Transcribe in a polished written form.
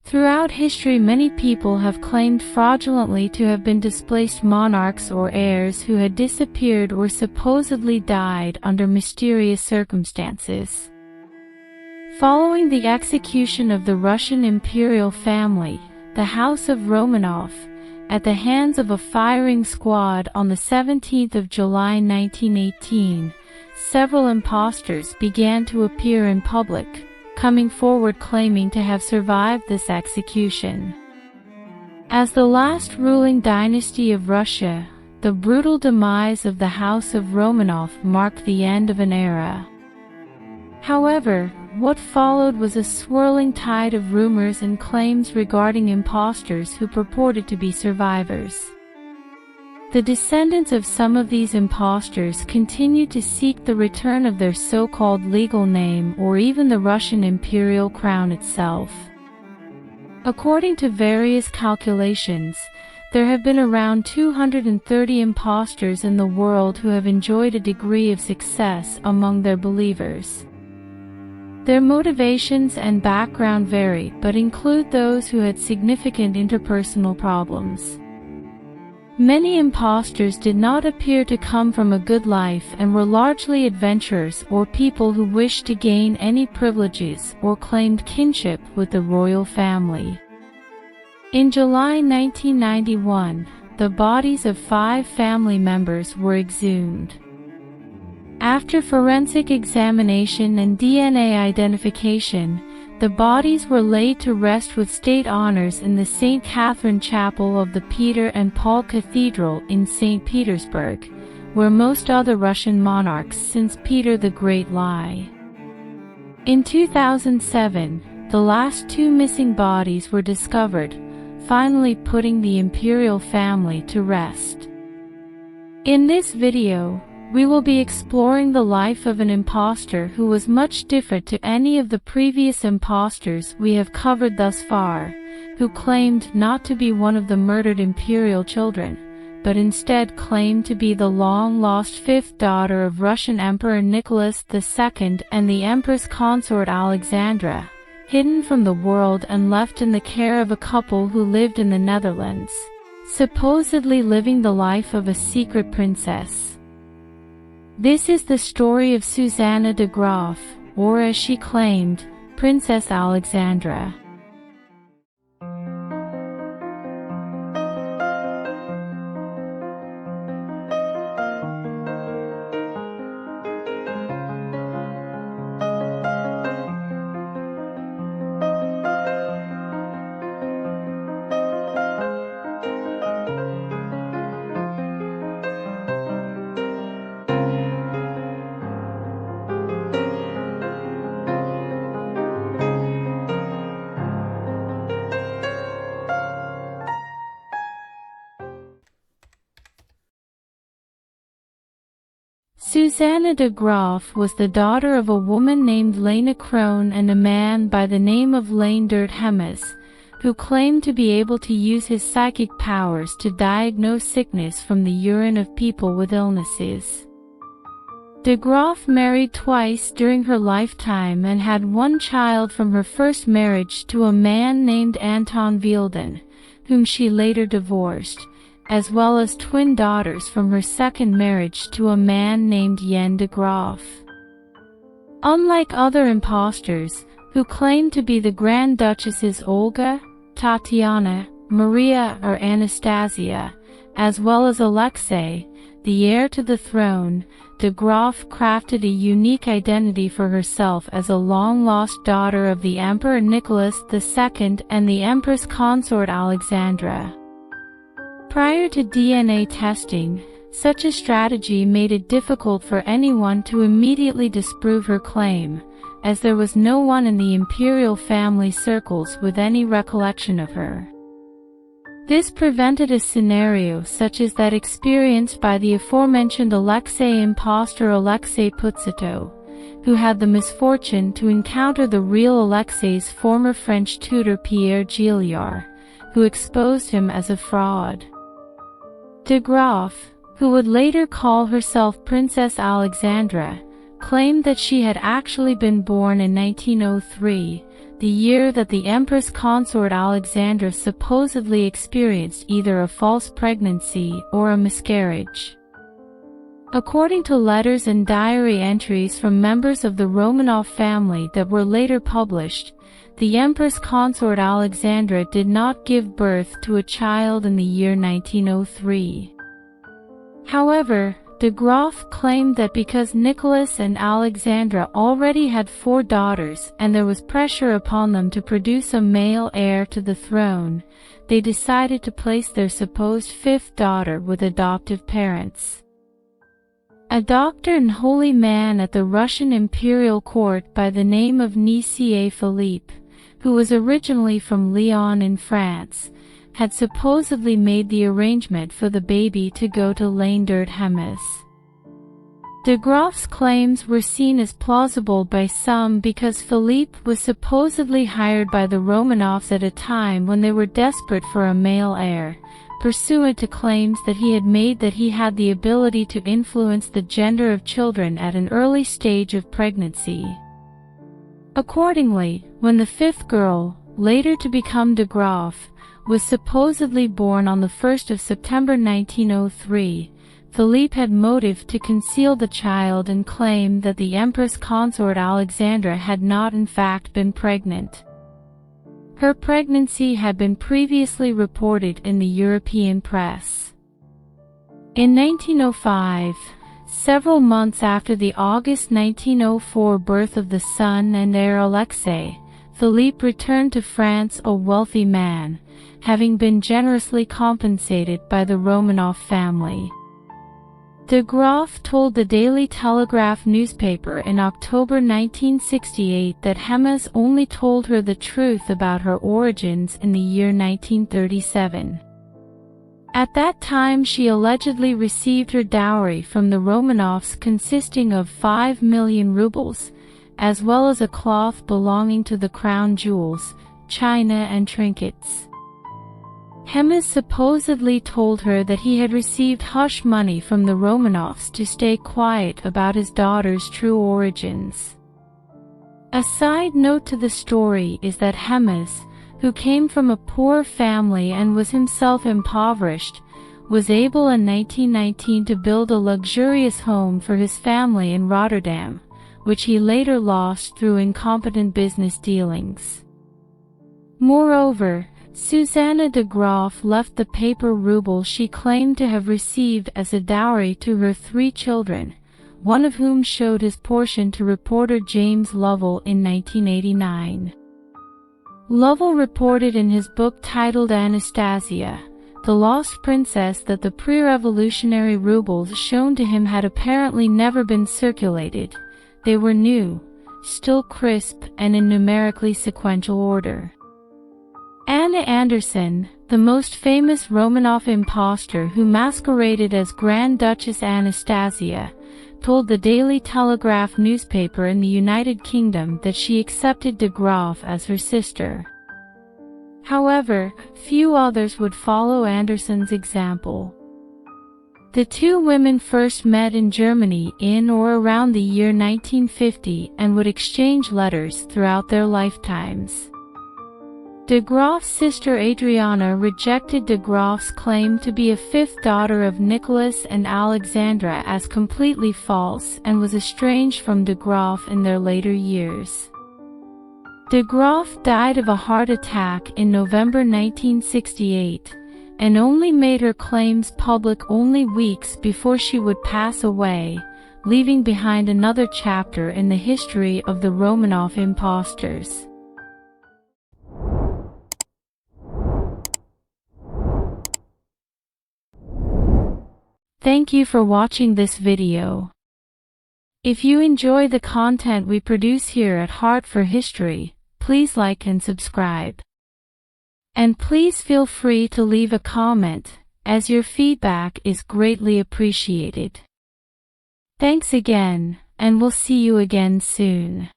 Throughout history, many people have claimed fraudulently to have been displaced monarchs or heirs who had disappeared or supposedly died under mysterious circumstances. Following the execution of the Russian imperial family, the House of Romanov, at the hands of a firing squad on the 17th of July 1918, several impostors began to appear in public, coming forward claiming to have survived this execution. As the last ruling dynasty of Russia, the brutal demise of the House of Romanov marked the end of an era. However, what followed was a swirling tide of rumors and claims regarding impostors who purported to be survivors. The descendants of some of these impostors continued to seek the return of their so-called legal name or even the Russian imperial crown itself. According to various calculations, there have been around 230 impostors in the world who have enjoyed a degree of success among their believers. Their motivations and background vary, but include those who had significant interpersonal problems. Many impostors did not appear to come from a good life and were largely adventurers or people who wished to gain any privileges or claimed kinship with the royal family. In July 1991, the bodies of 5 family members were exhumed. After forensic examination and DNA identification, the bodies were laid to rest with state honors in the St. Catherine Chapel of the Peter and Paul Cathedral in St. Petersburg, where most other Russian monarchs since Peter the Great lie. In 2007, the last 2 missing bodies were discovered, finally putting the imperial family to rest. In this video, we will be exploring the life of an impostor who was much different to any of the previous impostors we have covered thus far, who claimed not to be one of the murdered imperial children, but instead claimed to be the long-lost 5th daughter of Russian Emperor Nicholas II and the Empress Consort Alexandra, hidden from the world and left in the care of a couple who lived in the Netherlands, supposedly living the life of a secret princess. This is the story of Suzanna de Graaff, or as she claimed, Princess Alexandra. Suzanna de Graaff was the daughter of a woman named Lena Kroon and a man by the name of Leendert Hemmes, who claimed to be able to use his psychic powers to diagnose sickness from the urine of people with illnesses. De Graaff married twice during her lifetime and had 1 child from her first marriage to a man named Anton Wielden, whom she later divorced, as well as twin daughters from her second marriage to a man named Jan de Graaff. Unlike other impostors, who claimed to be the Grand Duchesses Olga, Tatiana, Maria or Anastasia, as well as Alexei, the heir to the throne, de Graaff crafted a unique identity for herself as a long-lost daughter of the Emperor Nicholas II and the Empress Consort Alexandra. Prior to DNA testing, such a strategy made it difficult for anyone to immediately disprove her claim, as there was no one in the imperial family circles with any recollection of her. This prevented a scenario such as that experienced by the aforementioned Alexei impostor Alexei Putsito, who had the misfortune to encounter the real Alexei's former French tutor Pierre Gilliard, who exposed him as a fraud. De Graaff, who would later call herself Princess Alexandra, claimed that she had actually been born in 1903, the year that the Empress Consort Alexandra supposedly experienced either a false pregnancy or a miscarriage. According to letters and diary entries from members of the Romanov family that were later published, the Empress Consort Alexandra did not give birth to a child in the year 1903. However, de Graaff claimed that because Nicholas and Alexandra already had 4 daughters and there was pressure upon them to produce a male heir to the throne, they decided to place their supposed 5th daughter with adoptive parents. A doctor and holy man at the Russian imperial court by the name of Nikolaevna Philippe, who was originally from Lyon in France, had supposedly made the arrangement for the baby to go to Leendert Hemmes. De Graaff's claims were seen as plausible by some because Philippe was supposedly hired by the Romanovs at a time when they were desperate for a male heir, pursuant to claims that he had made that he had the ability to influence the gender of children at an early stage of pregnancy. Accordingly, when the 5th girl, later to become de Graaff, was supposedly born on the 1st of September 1903, Philippe had motive to conceal the child and claim that the Empress Consort Alexandra had not in fact been pregnant. Her pregnancy had been previously reported in the European press. In 1905, several months after the August 1904 birth of the son and heir Alexei, Philippe returned to France a wealthy man, having been generously compensated by the Romanov family. De Graaff told the Daily Telegraph newspaper in October 1968 that Hemmes only told her the truth about her origins in the year 1937. At that time she allegedly received her dowry from the Romanovs consisting of 5 million rubles, as well as a cloth belonging to the crown jewels, china and trinkets. Hemmes supposedly told her that he had received hush money from the Romanovs to stay quiet about his daughter's true origins. A side note to the story is that Hemmes, who came from a poor family and was himself impoverished, was able in 1919 to build a luxurious home for his family in Rotterdam, which he later lost through incompetent business dealings. Moreover, Susanna de Graaff left the paper ruble she claimed to have received as a dowry to her 3 children, one of whom showed his portion to reporter James Lovell in 1989. Lovell reported in his book titled Anastasia, The Lost Princess, that the pre-revolutionary rubles shown to him had apparently never been circulated. They were new, still crisp, and in numerically sequential order. Anna Anderson, the most famous Romanov impostor who masqueraded as Grand Duchess Anastasia, told the Daily Telegraph newspaper in the United Kingdom that she accepted de Graaff as her sister. However, few others would follow Anderson's example. The 2 women first met in Germany in or around the year 1950 and would exchange letters throughout their lifetimes. De Graaff's sister Adriana rejected de Graaff's claim to be a 5th daughter of Nicholas and Alexandra as completely false and was estranged from de Graaff in their later years. De Graaff died of a heart attack in November 1968, and only made her claims public only weeks before she would pass away, leaving behind another chapter in the history of the Romanov impostors. Thank you for watching this video. If you enjoy the content we produce here at Heart for History, please like and subscribe. And please feel free to leave a comment, as your feedback is greatly appreciated. Thanks again, and we'll see you again soon.